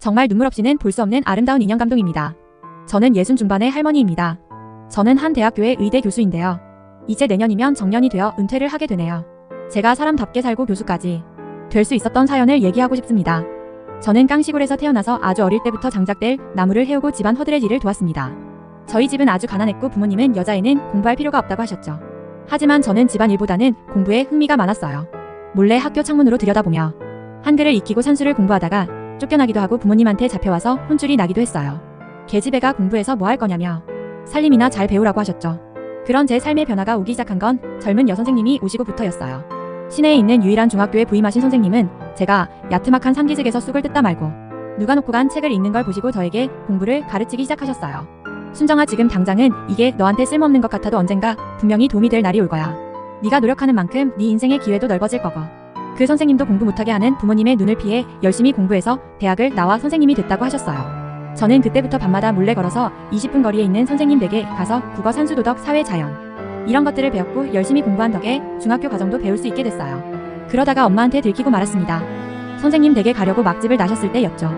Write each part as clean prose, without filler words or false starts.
정말 눈물 없이는 볼 수 없는 아름다운 인연 감동입니다. 저는 60 중반의 할머니입니다. 저는 한 대학교의 의대 교수인데요. 이제 내년이면 정년이 되어 은퇴를 하게 되네요. 제가 사람답게 살고 교수까지 될 수 있었던 사연을 얘기하고 싶습니다. 저는 깡시골에서 태어나서 아주 어릴 때부터 장작될 나무를 해오고 집안 허들의 일을 도왔습니다. 저희 집은 아주 가난했고 부모님은 여자애는 공부할 필요가 없다고 하셨죠. 하지만 저는 집안일보다는 공부에 흥미가 많았어요. 몰래 학교 창문으로 들여다보며 한글을 익히고 산수를 공부하다가 쫓겨나기도 하고 부모님한테 잡혀와서 혼쭐이 나기도 했어요. 계집애가 공부해서 뭐 할 거냐며 살림이나 잘 배우라고 하셨죠. 그런 제 삶의 변화가 오기 시작한 건 젊은 여선생님이 오시고부터였어요. 시내에 있는 유일한 중학교에 부임하신 선생님은 제가 야트막한 삼기직에서 쑥을 뜯다 말고 누가 놓고 간 책을 읽는 걸 보시고 저에게 공부를 가르치기 시작하셨어요. 순정아, 지금 당장은 이게 너한테 쓸모없는 것 같아도 언젠가 분명히 도움이 될 날이 올 거야. 네가 노력하는 만큼 네 인생의 기회도 넓어질 거고. 그 선생님도 공부 못하게 하는 부모님의 눈을 피해 열심히 공부해서 대학을 나와 선생님이 됐다고 하셨어요. 저는 그때부터 밤마다 몰래 걸어서 20분 거리에 있는 선생님 댁에 가서 국어, 산수, 도덕, 사회, 자연 이런 것들을 배웠고 열심히 공부한 덕에 중학교 과정도 배울 수 있게 됐어요. 그러다가 엄마한테 들키고 말았습니다. 선생님 댁에 가려고 막집을 나셨을 때였죠.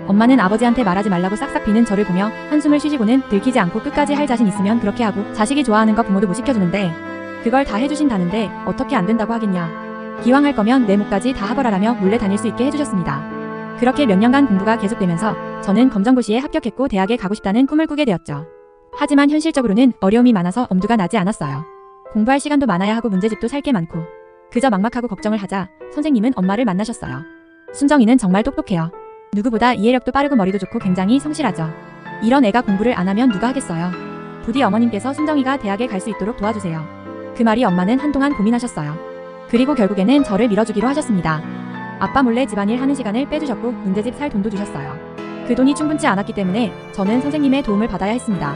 엄마는 아버지한테 말하지 말라고 싹싹 비는 저를 보며 한숨을 쉬시고는 들키지 않고 끝까지 할 자신 있으면 그렇게 하고 자식이 좋아하는 거 부모도 못 시켜주는데 그걸 다 해주신다는데 어떻게 안 된다고 하겠냐. 기왕 할 거면 내 목까지 다 하거라라며 몰래 다닐 수 있게 해주셨습니다. 그렇게 몇 년간 공부가 계속되면서 저는 검정고시에 합격했고 대학에 가고 싶다는 꿈을 꾸게 되었죠. 하지만 현실적으로는 어려움이 많아서 엄두가 나지 않았어요. 공부할 시간도 많아야 하고 문제집도 살 게 많고 그저 막막하고 걱정을 하자 선생님은 엄마를 만나셨어요. 순정이는 정말 똑똑해요. 누구보다 이해력도 빠르고 머리도 좋고 굉장히 성실하죠. 이런 애가 공부를 안 하면 누가 하겠어요. 부디 어머님께서 순정이가 대학에 갈 수 있도록 도와주세요. 그 말이 엄마는 한동안 고민하셨어요. 그리고 결국에는 저를 밀어주기로 하셨습니다. 아빠 몰래 집안일 하는 시간을 빼주셨고 문제집 살 돈도 주셨어요. 그 돈이 충분치 않았기 때문에 저는 선생님의 도움을 받아야 했습니다.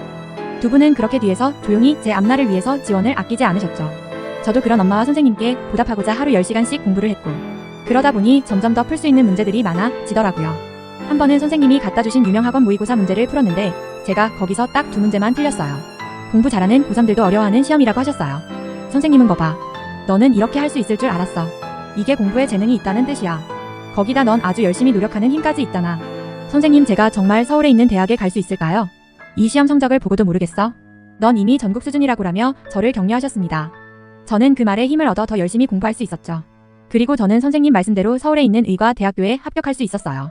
두 분은 그렇게 뒤에서 조용히 제 앞날을 위해서 지원을 아끼지 않으셨죠. 저도 그런 엄마와 선생님께 보답하고자 하루 10시간씩 공부를 했고 그러다 보니 점점 더 풀 수 있는 문제들이 많아지더라고요. 한 번은 선생님이 갖다 주신 유명 학원 모의고사 문제를 풀었는데 제가 거기서 딱 2문제만 틀렸어요. 공부 잘하는 고3들도 어려워하는 시험이라고 하셨어요. 선생님은 거 봐. 너는 이렇게 할 수 있을 줄 알았어. 이게 공부에 재능이 있다는 뜻이야. 거기다 넌 아주 열심히 노력하는 힘까지 있다나. 선생님, 제가 정말 서울에 있는 대학에 갈 수 있을까요? 이 시험 성적을 보고도 모르겠어? 넌 이미 전국 수준이라고라며 저를 격려하셨습니다. 저는 그 말에 힘을 얻어 더 열심히 공부할 수 있었죠. 그리고 저는 선생님 말씀대로 서울에 있는 의과대학교에 합격할 수 있었어요.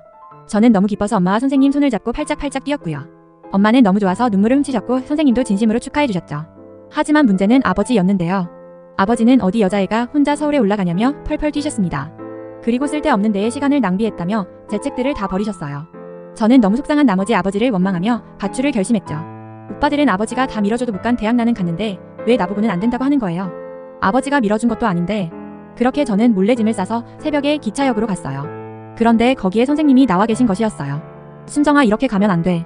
저는 너무 기뻐서 엄마와 선생님 손을 잡고 팔짝팔짝 뛰었고요. 엄마는 너무 좋아서 눈물을 훔치셨고 선생님도 진심으로 축하해주셨죠. 하지만 문제는 아버지였는데요. 아버지는 어디 여자애가 혼자 서울에 올라가냐며 펄펄 뛰셨습니다. 그리고 쓸데없는 데에 시간을 낭비했다며 제 책들을 다 버리셨어요. 저는 너무 속상한 나머지 아버지를 원망하며 가출을 결심했죠. 오빠들은 아버지가 다 밀어줘도 못 간 대학 나는 갔는데 왜 나보고는 안 된다고 하는 거예요. 아버지가 밀어준 것도 아닌데. 그렇게 저는 몰래 짐을 싸서 새벽에 기차역으로 갔어요. 그런데 거기에 선생님이 나와 계신 것이었어요. 순정아, 이렇게 가면 안 돼.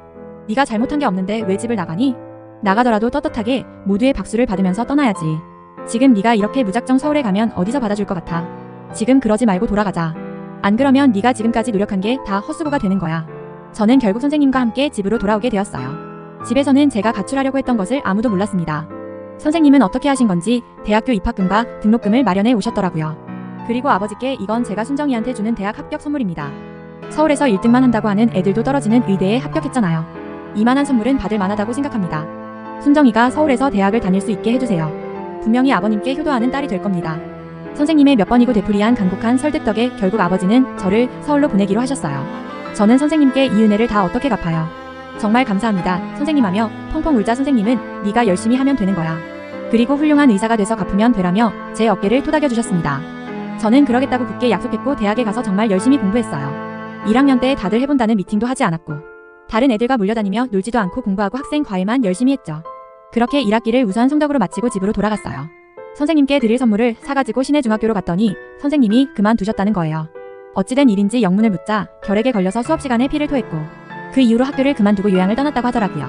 네가 잘못한 게 없는데 왜 집을 나가니? 나가더라도 떳떳하게 모두의 박수를 받으면서 떠나야지. 지금 네가 이렇게 무작정 서울에 가면 어디서 받아줄 것 같아. 지금 그러지 말고 돌아가자. 안 그러면 네가 지금까지 노력한 게 다 헛수고가 되는 거야. 저는 결국 선생님과 함께 집으로 돌아오게 되었어요. 집에서는 제가 가출하려고 했던 것을 아무도 몰랐습니다. 선생님은 어떻게 하신 건지 대학교 입학금과 등록금을 마련해 오셨더라고요. 그리고 아버지께 이건 제가 순정이한테 주는 대학 합격 선물입니다. 서울에서 1등만 한다고 하는 애들도 떨어지는 의대에 합격했잖아요. 이만한 선물은 받을 만하다고 생각합니다. 순정이가 서울에서 대학을 다닐 수 있게 해주세요. 분명히 아버님께 효도하는 딸이 될 겁니다. 선생님의 몇 번이고 되풀이한 간곡한 설득 덕에 결국 아버지는 저를 서울로 보내기로 하셨어요. 저는 선생님께 이 은혜를 다 어떻게 갚아요. 정말 감사합니다, 선생님 하며 펑펑 울자 선생님은 네가 열심히 하면 되는 거야. 그리고 훌륭한 의사가 돼서 갚으면 되라며 제 어깨를 토닥여 주셨습니다. 저는 그러겠다고 굳게 약속했고 대학에 가서 정말 열심히 공부했어요. 1학년 때 다들 해본다는 미팅도 하지 않았고 다른 애들과 몰려다니며 놀지도 않고 공부하고 학생 과외만 열심히 했죠. 그렇게 1학기를 우수한 성적으로 마치고 집으로 돌아갔어요. 선생님께 드릴 선물을 사가지고 시내중학교로 갔더니 선생님이 그만두셨다는 거예요. 어찌된 일인지 영문을 묻자 결핵에 걸려서 수업시간에 피를 토했고 그 이후로 학교를 그만두고 요양을 떠났다고 하더라고요.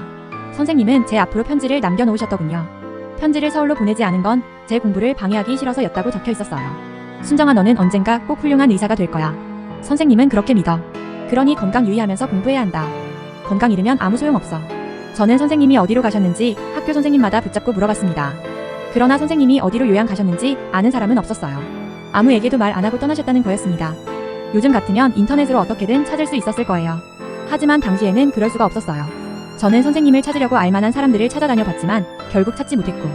선생님은 제 앞으로 편지를 남겨놓으셨더군요. 편지를 서울로 보내지 않은 건 제 공부를 방해하기 싫어서였다고 적혀 있었어요. 순정아, 너는 언젠가 꼭 훌륭한 의사가 될 거야. 선생님은 그렇게 믿어. 그러니 건강 유의하면서 공부해야 한다. 건강 잃으면 아무 소용없어. 저는 선생님이 어디로 가셨는지 학교 선생님마다 붙잡고 물어봤습니다. 그러나 선생님이 어디로 요양 가셨는지 아는 사람은 없었어요. 아무에게도 말 안 하고 떠나셨다는 거였습니다. 요즘 같으면 인터넷으로 어떻게든 찾을 수 있었을 거예요. 하지만 당시에는 그럴 수가 없었어요. 저는 선생님을 찾으려고 알만한 사람들을 찾아다녀 봤지만 결국 찾지 못했고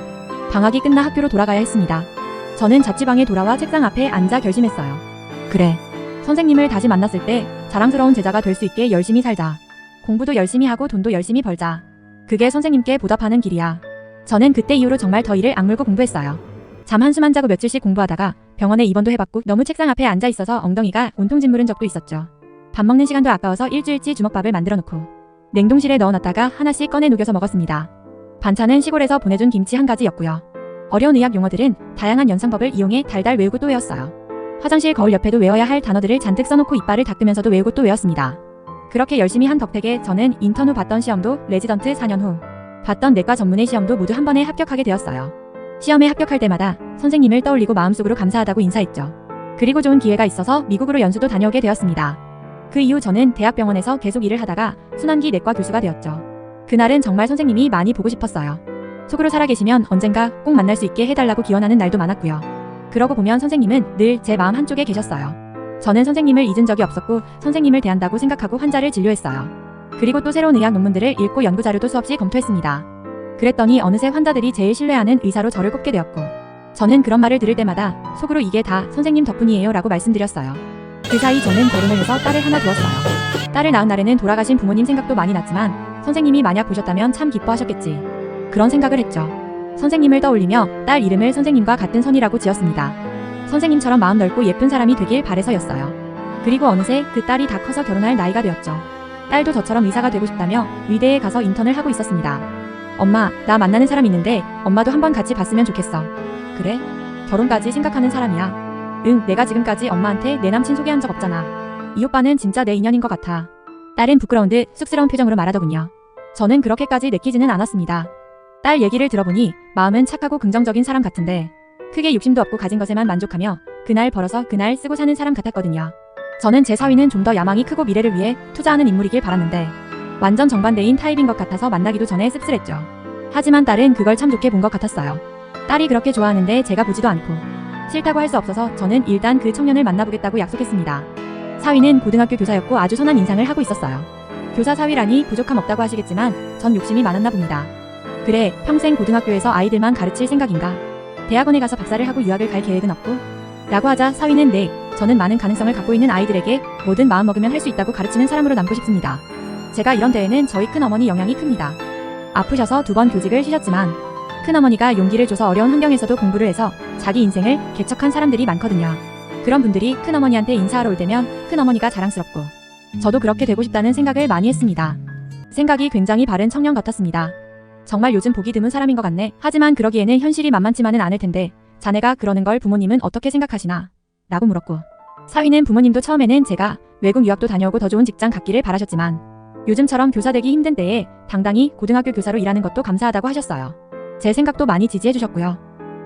방학이 끝나 학교로 돌아가야 했습니다. 저는 자취방에 돌아와 책상 앞에 앉아 결심했어요. 그래, 선생님을 다시 만났을 때 자랑스러운 제자가 될 수 있게 열심히 살자. 공부도 열심히 하고 돈도 열심히 벌자. 그게 선생님께 보답하는 길이야. 저는 그때 이후로 정말 더 이를 악물고 공부했어요. 잠 한숨 안 자고 며칠씩 공부하다가 병원에 입원도 해봤고 너무 책상 앞에 앉아 있어서 엉덩이가 온통 짓무른 적도 있었죠. 밥 먹는 시간도 아까워서 일주일치 주먹밥을 만들어 놓고 냉동실에 넣어놨다가 하나씩 꺼내 녹여서 먹었습니다. 반찬은 시골에서 보내준 김치 한 가지였고요. 어려운 의학 용어들은 다양한 연상법을 이용해 달달 외우고 또 외웠어요. 화장실 거울 옆에도 외워야 할 단어들을 잔뜩 써놓고 이빨을 닦으면서도 외우고 또 외웠습니다. 그렇게 열심히 한 덕택에 저는 인턴 후 봤던 시험도 레지던트 4년 후 봤던 내과 전문의 시험도 모두 한 번에 합격하게 되었어요. 시험에 합격할 때마다 선생님을 떠올리고 마음속으로 감사하다고 인사했죠. 그리고 좋은 기회가 있어서 미국으로 연수도 다녀오게 되었습니다. 그 이후 저는 대학병원에서 계속 일을 하다가 순환기 내과 교수가 되었죠. 그날은 정말 선생님이 많이 보고 싶었어요. 속으로 살아계시면 언젠가 꼭 만날 수 있게 해달라고 기원하는 날도 많았고요. 그러고 보면 선생님은 늘 제 마음 한쪽에 계셨어요. 저는 선생님을 잊은 적이 없었고 선생님을 대한다고 생각하고 환자를 진료했어요. 그리고 또 새로운 의학 논문들을 읽고 연구자료도 수없이 검토했습니다. 그랬더니 어느새 환자들이 제일 신뢰하는 의사로 저를 꼽게 되었고 저는 그런 말을 들을 때마다 속으로 이게 다 선생님 덕분이에요 라고 말씀드렸어요. 그 사이 저는 결혼을 해서 딸을 하나 두었어요. 딸을 낳은 날에는 돌아가신 부모님 생각도 많이 났지만 선생님이 만약 보셨다면 참 기뻐하셨겠지. 그런 생각을 했죠. 선생님을 떠올리며 딸 이름을 선생님과 같은 선이라고 지었습니다. 선생님처럼 마음 넓고 예쁜 사람이 되길 바래서였어요. 그리고 어느새 그 딸이 다 커서 결혼할 나이가 되었죠. 딸도 저처럼 의사가 되고 싶다며 의대에 가서 인턴을 하고 있었습니다. 엄마, 나 만나는 사람 있는데 엄마도 한번 같이 봤으면 좋겠어. 그래? 결혼까지 생각하는 사람이야. 응, 내가 지금까지 엄마한테 내 남친 소개한 적 없잖아. 이 오빠는 진짜 내 인연인 것 같아. 딸은 부끄러운 듯 쑥스러운 표정으로 말하더군요. 저는 그렇게까지 내키지는 않았습니다. 딸 얘기를 들어보니 마음은 착하고 긍정적인 사람 같은데 크게 욕심도 없고 가진 것에만 만족하며 그날 벌어서 그날 쓰고 사는 사람 같았거든요. 저는 제 사위는 좀 더 야망이 크고 미래를 위해 투자하는 인물이길 바랐는데 완전 정반대인 타입인 것 같아서 만나기도 전에 씁쓸했죠. 하지만 딸은 그걸 참 좋게 본 것 같았어요. 딸이 그렇게 좋아하는데 제가 보지도 않고 싫다고 할 수 없어서 저는 일단 그 청년을 만나보겠다고 약속했습니다. 사위는 고등학교 교사였고 아주 선한 인상을 하고 있었어요. 교사 사위라니 부족함 없다고 하시겠지만 전 욕심이 많았나 봅니다. 그래, 평생 고등학교에서 아이들만 가르칠 생각인가? 대학원에 가서 박사를 하고 유학을 갈 계획은 없고? 라고 하자 사위는 네, 저는 많은 가능성을 갖고 있는 아이들에게 뭐든 마음먹으면 할 수 있다고 가르치는 사람으로 남고 싶습니다. 제가 이런 데에는 저희 큰어머니 영향이 큽니다. 아프셔서 2번 교직을 쉬셨지만 큰어머니가 용기를 줘서 어려운 환경에서도 공부를 해서 자기 인생을 개척한 사람들이 많거든요. 그런 분들이 큰어머니한테 인사하러 올 때면 큰어머니가 자랑스럽고 저도 그렇게 되고 싶다는 생각을 많이 했습니다. 생각이 굉장히 바른 청년 같았습니다. 정말 요즘 보기 드문 사람인 것 같네. 하지만 그러기에는 현실이 만만치만은 않을 텐데 자네가 그러는 걸 부모님은 어떻게 생각하시나? 라고 물었고 사위는 부모님도 처음에는 제가 외국 유학도 다녀오고 더 좋은 직장 갖기를 바라셨지만 요즘처럼 교사 되기 힘든 때에 당당히 고등학교 교사로 일하는 것도 감사하다고 하셨어요. 제 생각도 많이 지지해 주셨고요.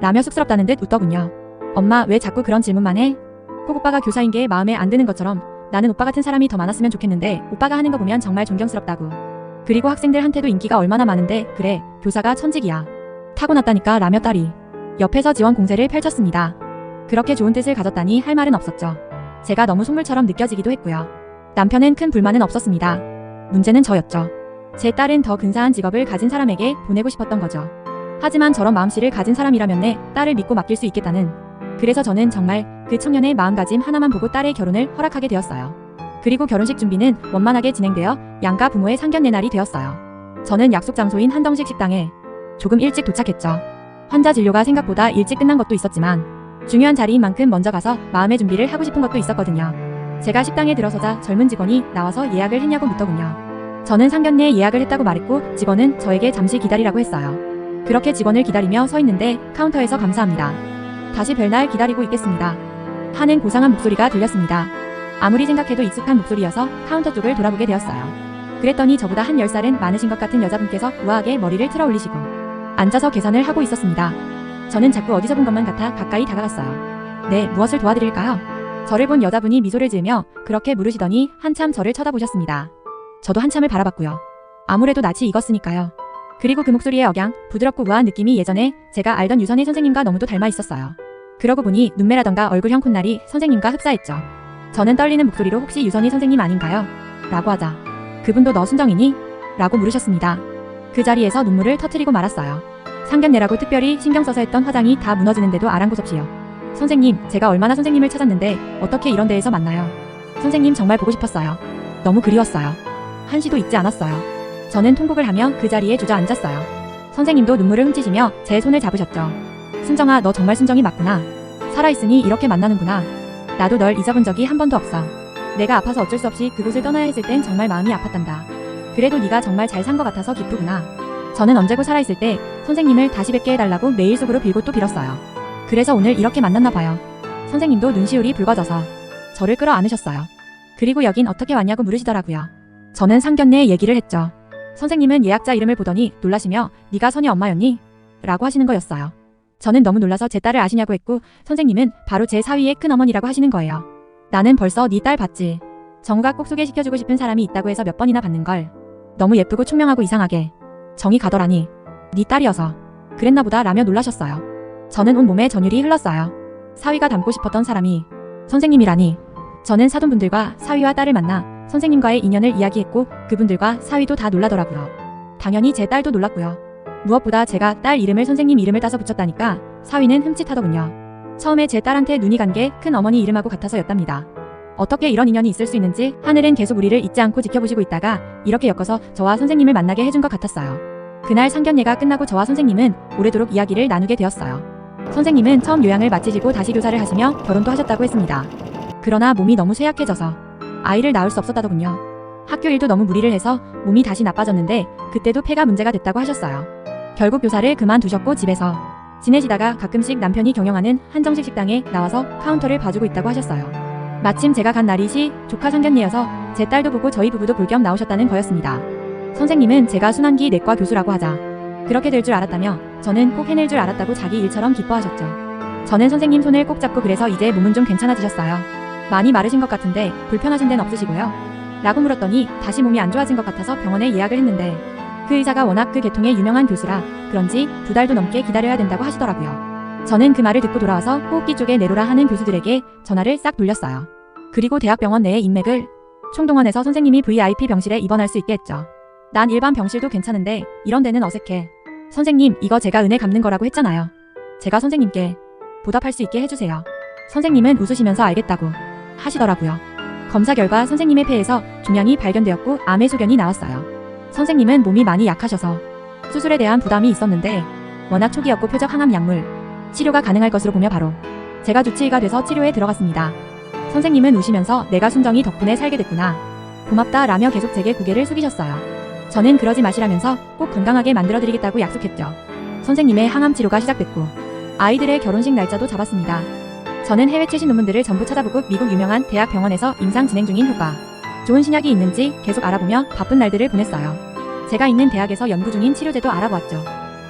라며 쑥스럽다는 듯 웃더군요. 엄마, 왜 자꾸 그런 질문만 해? 꼭 오빠가 교사인 게 마음에 안 드는 것처럼 나는 오빠 같은 사람이 더 많았으면 좋겠는데 오빠가 하는 거 보면 정말 존경스럽다고. 그리고 학생들한테도 인기가 얼마나 많은데 그래, 교사가 천직이야. 타고났다니까 라며 딸이 옆에서 지원 공세를 펼쳤습니다. 그렇게 좋은 뜻을 가졌다니 할 말은 없었죠. 제가 너무 속물처럼 느껴지기도 했고요. 남편은 큰 불만은 없었습니다. 문제는 저였죠. 제 딸은 더 근사한 직업을 가진 사람에게 보내고 싶었던 거죠. 하지만 저런 마음씨를 가진 사람이라면 내 딸을 믿고 맡길 수 있겠다는. 그래서 저는 정말 그 청년의 마음가짐 하나만 보고 딸의 결혼을 허락하게 되었어요. 그리고 결혼식 준비는 원만하게 진행되어 양가 부모의 상견례 날이 되었어요. 저는 약속 장소인 한정식 식당에 조금 일찍 도착했죠. 환자 진료가 생각보다 일찍 끝난 것도 있었지만 중요한 자리인 만큼 먼저 가서 마음의 준비를 하고 싶은 것도 있었거든요. 제가 식당에 들어서자 젊은 직원이 나와서 예약을 했냐고 묻더군요. 저는 상견례 예약을 했다고 말했고 직원은 저에게 잠시 기다리라고 했어요. 그렇게 직원을 기다리며 서 있는데 카운터에서 감사합니다. 다시 별날 기다리고 있겠습니다. 하는 고상한 목소리가 들렸습니다. 아무리 생각해도 익숙한 목소리여서 카운터 쪽을 돌아보게 되었어요. 그랬더니 저보다 한 10살은 많으신 것 같은 여자분께서 우아하게 머리를 틀어 올리시고 앉아서 계산을 하고 있었습니다. 저는 자꾸 어디서 본 것만 같아 가까이 다가갔어요. 네, 무엇을 도와드릴까요? 저를 본 여자분이 미소를 지으며 그렇게 물으시더니 한참 저를 쳐다보셨습니다. 저도 한참을 바라봤고요. 아무래도 낯이 익었으니까요. 그리고 그 목소리의 억양, 부드럽고 우아한 느낌이 예전에 제가 알던 유선희 선생님과 너무도 닮아 있었어요. 그러고 보니 눈매라던가 얼굴형 콧날이 선생님과 흡사했죠. 저는 떨리는 목소리로 혹시 유선희 선생님 아닌가요? 라고 하자 그분도 너 순정이니? 라고 물으셨습니다. 그 자리에서 눈물을 터뜨리고 말았어요. 상견례라고 특별히 신경 써서 했던 화장이 다 무너지는데도 아랑곳없이요. 선생님, 제가 얼마나 선생님을 찾았는데 어떻게 이런 데에서 만나요? 선생님 정말 보고 싶었어요. 너무 그리웠어요. 한시도 잊지 않았어요. 저는 통곡을 하며 그 자리에 주저앉았어요. 선생님도 눈물을 훔치시며 제 손을 잡으셨죠. 순정아, 너 정말 순정이 맞구나. 살아있으니 이렇게 만나는구나. 나도 널 잊어본 적이 한 번도 없어. 내가 아파서 어쩔 수 없이 그곳을 떠나야 했을 땐 정말 마음이 아팠단다. 그래도 네가 정말 잘 산 것 같아서 기쁘구나. 저는 언제고 살아있을 때 선생님을 다시 뵙게 해달라고 매일 속으로 빌고 또 빌었어요. 그래서 오늘 이렇게 만났나 봐요. 선생님도 눈시울이 붉어져서 저를 끌어안으셨어요. 그리고 여긴 어떻게 왔냐고 물으시더라고요. 저는 상견례 얘기를 했죠. 선생님은 예약자 이름을 보더니 놀라시며 네가 선희 엄마였니? 라고 하시는 거였어요. 저는 너무 놀라서 제 딸을 아시냐고 했고 선생님은 바로 제 사위의 큰어머니라고 하시는 거예요. 나는 벌써 네 딸 봤지. 정우가 꼭 소개시켜주고 싶은 사람이 있다고 해서 몇 번이나 봤는걸. 너무 예쁘고 총명하고 이상하게 정이 가더라니. 네 딸이어서 그랬나 보다 라며 놀라셨어요. 저는 온몸에 전율이 흘렀어요. 사위가 닮고 싶었던 사람이 선생님이라니. 저는 사돈분들과 사위와 딸을 만나 선생님과의 인연을 이야기했고 그분들과 사위도 다 놀라더라고요. 당연히 제 딸도 놀랐고요. 무엇보다 제가 딸 이름을 선생님 이름을 따서 붙였다니까 사위는 흠칫하더군요. 처음에 제 딸한테 눈이 간 게 큰 어머니 이름하고 같아서였답니다. 어떻게 이런 인연이 있을 수 있는지 하늘은 계속 우리를 잊지 않고 지켜보시고 있다가 이렇게 엮어서 저와 선생님을 만나게 해준 것 같았어요. 그날 상견례가 끝나고 저와 선생님은 오래도록 이야기를 나누게 되었어요. 선생님은 처음 요양을 마치시고 다시 교사를 하시며 결혼도 하셨다고 했습니다. 그러나 몸이 너무 쇠약해져서 아이를 낳을 수 없었다더군요. 학교 일도 너무 무리를 해서 몸이 다시 나빠졌는데 그때도 폐가 문제가 됐다고 하셨어요. 결국 교사를 그만두셨고 집에서 지내시다가 가끔씩 남편이 경영하는 한정식 식당에 나와서 카운터를 봐주고 있다고 하셨어요. 마침 제가 간 날이 조카 상견례여서 제 딸도 보고 저희 부부도 볼 겸 나오셨다는 거였습니다. 선생님은 제가 순환기 내과 교수라고 하자 그렇게 될 줄 알았다며 저는 꼭 해낼 줄 알았다고 자기 일처럼 기뻐하셨죠. 저는 선생님 손을 꼭 잡고 그래서 이제 몸은 좀 괜찮아지셨어요. 많이 마르신 것 같은데 불편하신 데는 없으시고요? 라고 물었더니 다시 몸이 안 좋아진 것 같아서 병원에 예약을 했는데 그 의사가 워낙 그 계통의 유명한 교수라 그런지 2달도 넘게 기다려야 된다고 하시더라고요. 저는 그 말을 듣고 돌아와서 호흡기 쪽에 내로라 하는 교수들에게 전화를 싹 돌렸어요. 그리고 대학병원 내의 인맥을 총동원해서 선생님이 VIP 병실에 입원할 수 있게 했죠. 난 일반 병실도 괜찮은데 이런 데는 어색해. 선생님, 이거 제가 은혜 갚는 거라고 했잖아요. 제가 선생님께 보답할 수 있게 해주세요. 선생님은 웃으시면서 알겠다고 하시더라고요. 검사 결과 선생님의 폐에서 종양이 발견되었고 암의 소견이 나왔어요. 선생님은 몸이 많이 약하셔서 수술에 대한 부담이 있었는데 워낙 초기였고 표적 항암 약물 치료가 가능할 것으로 보며 바로 제가 주치의가 돼서 치료에 들어갔습니다. 선생님은 우시면서 내가 순정이 덕분에 살게 됐구나. 고맙다 라며 계속 제게 고개를 숙이셨어요. 저는 그러지 마시라면서 꼭 건강하게 만들어드리겠다고 약속했죠. 선생님의 항암 치료가 시작됐고 아이들의 결혼식 날짜도 잡았습니다. 저는 해외 최신 논문들을 전부 찾아보고 미국 유명한 대학 병원에서 임상 진행 중인 효과 좋은 신약이 있는지 계속 알아보며 바쁜 날들을 보냈어요. 제가 있는 대학에서 연구 중인 치료제도 알아보았죠.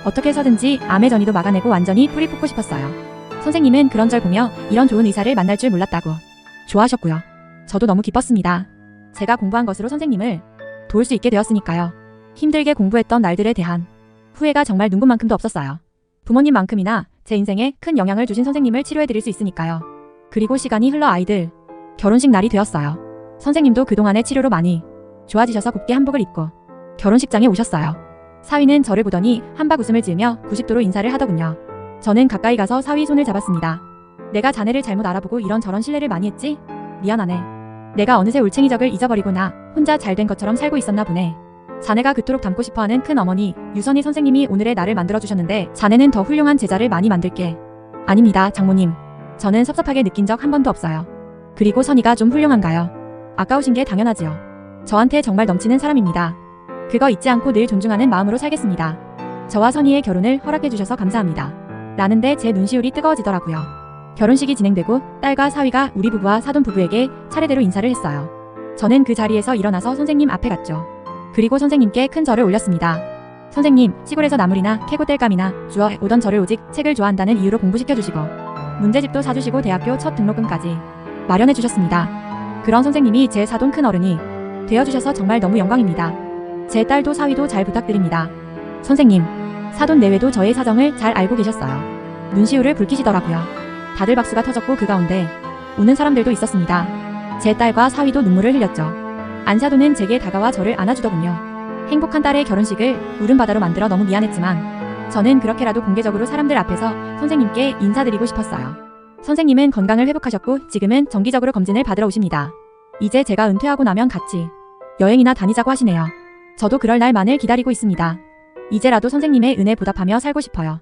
어떻게 해서든지 암의 전이도 막아내고 완전히 뿌리 뽑고 싶었어요. 선생님은 그런 절 보며 이런 좋은 의사를 만날 줄 몰랐다고 좋아하셨고요. 저도 너무 기뻤습니다. 제가 공부한 것으로 선생님을 도울 수 있게 되었으니까요. 힘들게 공부했던 날들에 대한 후회가 정말 눈곱만큼도 없었어요. 부모님만큼이나 제 인생에 큰 영향을 주신 선생님을 치료해드릴 수 있으니까요. 그리고 시간이 흘러 아이들 결혼식 날이 되었어요. 선생님도 그동안의 치료로 많이 좋아지셔서 곱게 한복을 입고 결혼식장에 오셨어요. 사위는 저를 보더니 한박 웃음을 지으며 90도로 인사를 하더군요. 저는 가까이 가서 사위 손을 잡았습니다. 내가 자네를 잘못 알아보고 이런저런 신뢰를 많이 했지? 미안하네. 내가 어느새 올챙이적을 잊어버리고 나 혼자 잘된 것처럼 살고 있었나 보네. 자네가 그토록 닮고 싶어하는 큰 어머니 유선희 선생님이 오늘의 나를 만들어주셨는데 자네는 더 훌륭한 제자를 많이 만들게. 아닙니다, 장모님. 저는 섭섭하게 느낀 적 한 번도 없어요. 그리고 선희가 좀 훌륭한가요? 아까우신 게 당연하지요. 저한테 정말 넘치는 사람입니다. 그거 잊지 않고 늘 존중하는 마음으로 살겠습니다. 저와 선희의 결혼을 허락해주셔서 감사합니다. 라는데 제 눈시울이 뜨거워지더라고요. 결혼식이 진행되고 딸과 사위가 우리 부부와 사돈 부부에게 차례대로 인사를 했어요. 저는 그 자리에서 일어나서 선생님 앞에 갔죠. 그리고 선생님께 큰 절을 올렸습니다. 선생님, 시골에서 나물이나 캐고 뗄감이나 주워 오던 저를 오직 책을 좋아한다는 이유로 공부시켜주시고 문제집도 사주시고 대학교 첫 등록금까지 마련해주셨습니다. 그런 선생님이 제 사돈 큰어른이 되어주셔서 정말 너무 영광입니다. 제 딸도 사위도 잘 부탁드립니다. 선생님, 사돈 내외도 저의 사정을 잘 알고 계셨어요. 눈시울을 붉히시더라고요. 다들 박수가 터졌고 그 가운데 우는 사람들도 있었습니다. 제 딸과 사위도 눈물을 흘렸죠. 안사도는 제게 다가와 저를 안아주더군요. 행복한 딸의 결혼식을 울음바다로 만들어 너무 미안했지만 저는 그렇게라도 공개적으로 사람들 앞에서 선생님께 인사드리고 싶었어요. 선생님은 건강을 회복하셨고 지금은 정기적으로 검진을 받으러 오십니다. 이제 제가 은퇴하고 나면 같이 여행이나 다니자고 하시네요. 저도 그럴 날만을 기다리고 있습니다. 이제라도 선생님의 은혜 보답하며 살고 싶어요.